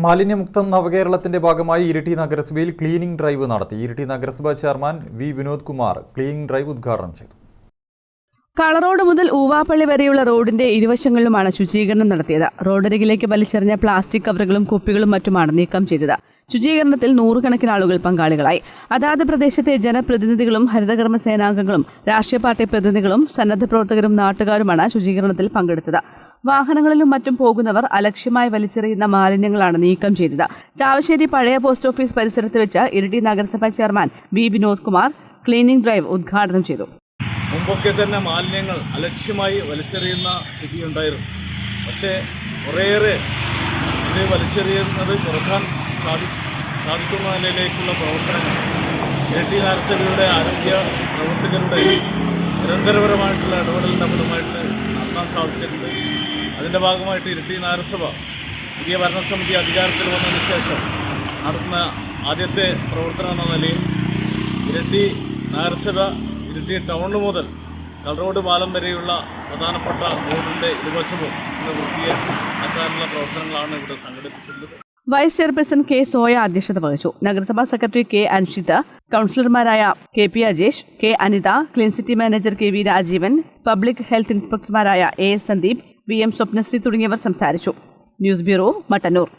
മാലിന്യമുക്തം നവകേരളത്തിന്റെ ഭാഗമായി ഇരിട്ടി നഗരസഭയിൽ cleaning drive നടത്തി. ഇരിട്ടി നഗരസഭാ chairman V Vinod Kumar cleaning drive ഉദ്ഘാടനം ചെയ്തു. കളറോഡ് മുതൽ ഊവാപ്പള്ളി വരെയുള്ള റോഡിന്റെ ഇരുവശങ്ങളിലുമാണ് ശുചീകരണം നടത്തിയത്. റോഡരികിലേക്ക് വലിച്ചെറിഞ്ഞ പ്ലാസ്റ്റിക് കവറുകളും കുപ്പികളും മറ്റുമാണ് നീക്കം ചെയ്തത്. ശുചീകരണത്തിൽ നൂറുകണക്കിന് ആളുകൾ പങ്കാളികളായി. അതാത് പ്രദേശത്തെ ജനപ്രതിനിധികളും ഹരിതകർമ്മ സേനാംഗങ്ങളും രാഷ്ട്രീയ പാർട്ടി പ്രതിനിധികളും സന്നദ്ധ പ്രവർത്തകരും നാട്ടുകാരുമാണ് ശുചീകരണത്തിൽ പങ്കെടുത്തത്. വാഹനങ്ങളിലും മറ്റും പോകുന്നവർ അലക്ഷ്യമായി വലിച്ചെറിയുന്ന മാലിന്യങ്ങളാണ് നീക്കം ചെയ്തത്. ചാവശ്ശേരി പഴയ പോസ്റ്റ് ഓഫീസ് പരിസരത്ത് വെച്ച് ഇരിട്ടി നഗരസഭാ chairman V Vinod Kumar cleaning drive ഉദ്ഘാടനം ചെയ്തു. മുമ്പൊക്കെ തന്നെ മാലിന്യങ്ങൾ അലക്ഷ്യമായി വലിച്ചെറിയുന്ന സ്ഥിതിയുണ്ടായിരുന്നു. പക്ഷേ കുറേയേറെ ഇത് വലിച്ചെറിയുന്നത് കുറക്കാൻ സാധിക്കുന്ന നിലയിലേക്കുള്ള പ്രവർത്തനങ്ങൾ ഇരിട്ടി നഗരസഭയുടെ ആരോഗ്യ പ്രവർത്തകരുടെ നിരന്തരപരമായിട്ടുള്ള ഇടപെടലിൻ്റെ ഫലമായിട്ട് നടത്താൻ സാധിച്ചിട്ടുണ്ട്. അതിൻ്റെ ഭാഗമായിട്ട് ഇരിട്ടി നഗരസഭ പുതിയ ഭരണസമിതി അധികാരത്തിൽ വന്നതിന് ശേഷം നടത്തുന്ന ആദ്യത്തെ പ്രവർത്തനം എന്ന നിലയിൽ ഇരിട്ടി നഗരസഭ ഇരിട്ടി ടൗൺ മുതൽ കളറോഡ് പാലം വരെയുള്ള പ്രധാനപ്പെട്ട റോഡിൻ്റെ ഇരുവശവും ഇന്ന് വൃത്തിയാക്കാനുള്ള പ്രവർത്തനങ്ങളാണ് ഇവിടെ സംഘടിപ്പിച്ചിട്ടുള്ളത്. വൈസ് ചെയർപേഴ്സൺ കെ സോയ അധ്യക്ഷത വഹിച്ചു. നഗരസഭാ സെക്രട്ടറി കെ അൻഷിത, കൗൺസിലർമാരായ K P Ajesh, K Anitha, clean city manager K V Rajeevan, public health ഇൻസ്പെക്ടർമാരായ A S Sandeep, V M Swapnasree തുടങ്ങിയവർ സംസാരിച്ചു. News bureau, Mattannur.